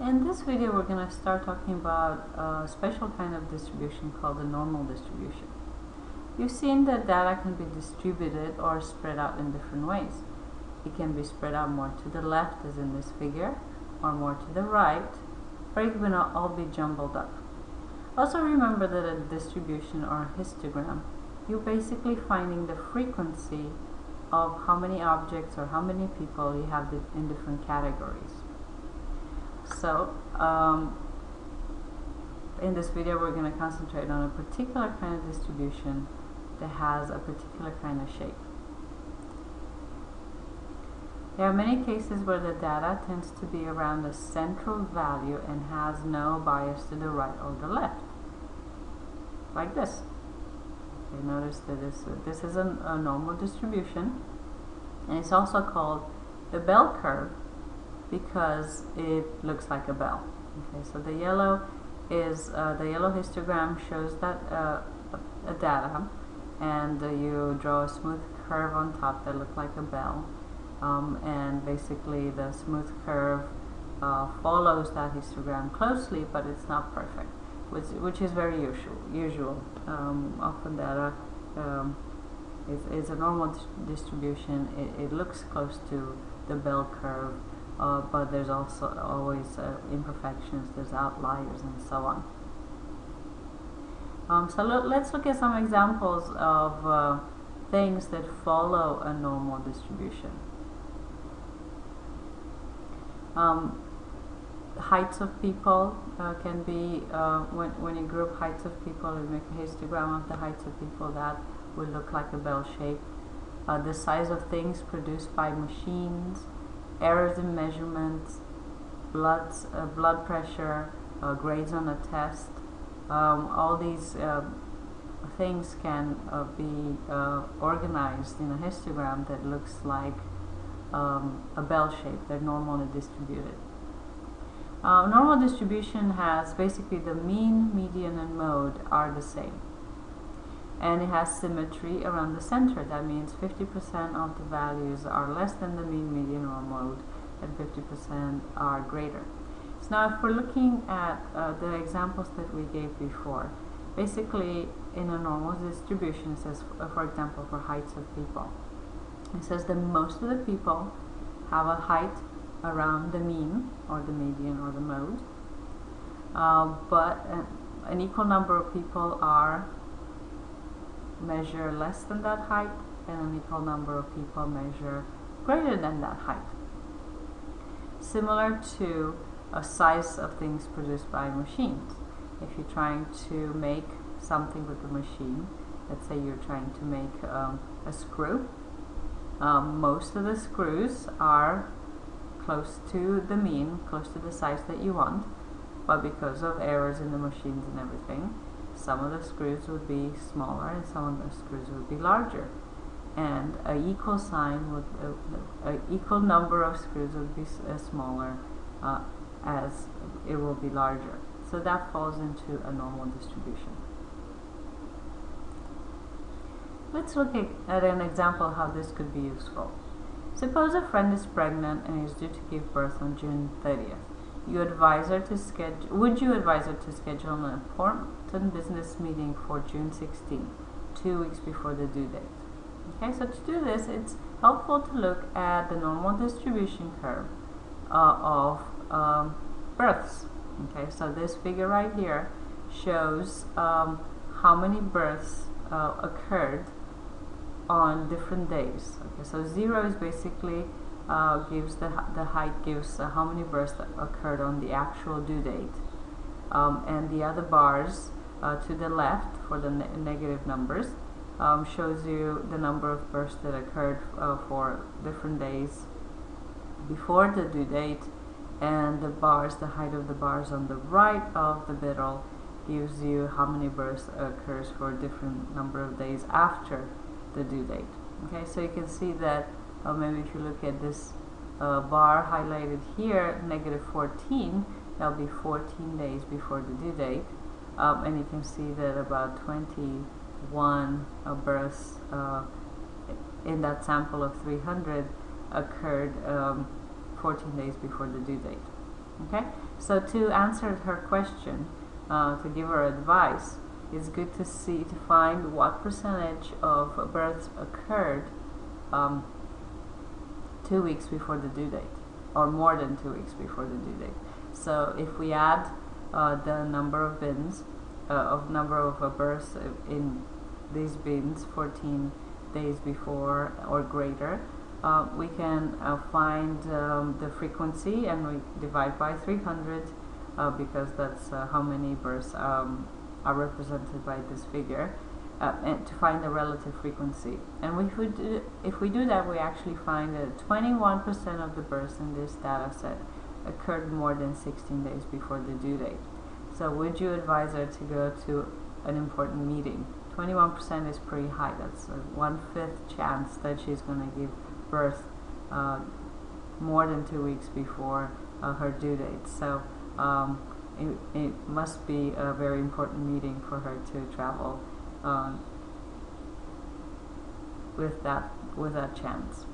In this video, we're going to start talking about a special kind of distribution called the normal distribution. You've seen that data can be distributed or spread out in different ways. It can be spread out more to the left, as in this figure, or more to the right, or it can all be jumbled up. Also remember that a distribution or a histogram, you're basically finding the frequency of how many objects or how many people you have in different categories. So, in this video we're going to concentrate on a particular kind of distribution that has a particular kind of shape. There are many cases where the data tends to be around a central value and has no bias to the right or the left, like this. Okay, notice that this is a normal distribution, and it's also called the bell curve because it looks like a bell. Okay, so the yellow is the yellow histogram shows that a data, and you draw a smooth curve on top that looks like a bell, and basically the smooth curve follows that histogram closely, but it's not perfect, which is very usual. Often data is a normal distribution. It looks close to the bell curve. But there's also always imperfections, there's outliers, and so on. So let's look at some examples of things that follow a normal distribution. Heights of people can be, when you group heights of people, you make a histogram of the heights of people, that would look like a bell shape. The size of things produced by machines, errors in measurements, blood pressure, grades on a test, all these things can be organized in a histogram that looks like a bell shape. They're normally distributed. Normal distribution has basically the mean, median, and mode are the same. And it has symmetry around the center. That means 50% of the values are less than the mean, median, or mode, and 50% are greater. So now if we're looking at the examples that we gave before, basically in a normal distribution, it says, for example, for heights of people, it says that most of the people have a height around the mean, or the median, or the mode, but an equal number of people measure less than that height, and an equal number of people measure greater than that height. Similar to a size of things produced by machines. If you're trying to make something with a machine, let's say you're trying to make a screw, most of the screws are close to the mean, close to the size that you want, but because of errors in the machines and everything, some of the screws would be smaller and some of the screws would be larger, and an equal sign would an equal number of screws would be smaller as it will be larger. So that falls into a normal distribution. Let's look at an example how this could be useful. Suppose a friend is pregnant and is due to give birth on June 30th. Would you advise her to schedule an important business meeting for June 16th, 2 weeks before the due date? Okay, so to do this, it's helpful to look at the normal distribution curve of births. Okay, so this figure right here shows how many births occurred on different days. Okay, so 0 is basically gives the height gives how many births that occurred on the actual due date, and the other bars to the left for the negative numbers shows you the number of births that occurred for different days before the due date, and the height of the bars on the right of the middle gives you how many births occurs for a different number of days after the due date. Okay, so you can see that maybe if you look at this bar highlighted here, -14, that'll be 14 days before the due date, and you can see that about 21 births in that sample of 300 occurred 14 days before the due date. Okay, so to answer her question, to give her advice, it's good to find what percentage of births occurred 2 weeks before the due date, or more than 2 weeks before the due date. So if we add the number of bins, number of births in these bins 14 days before or greater, we can find the frequency, and we divide by 300 because that's how many births are represented by this figure, and to find the relative frequency. And if we do that, we actually find that 21% of the births in this data set occurred more than 16 days before the due date. So would you advise her to go to an important meeting? 21% is pretty high. That's a 1/5 chance that she's going to give birth more than 2 weeks before her due date. So it must be a very important meeting for her to travel with that chance.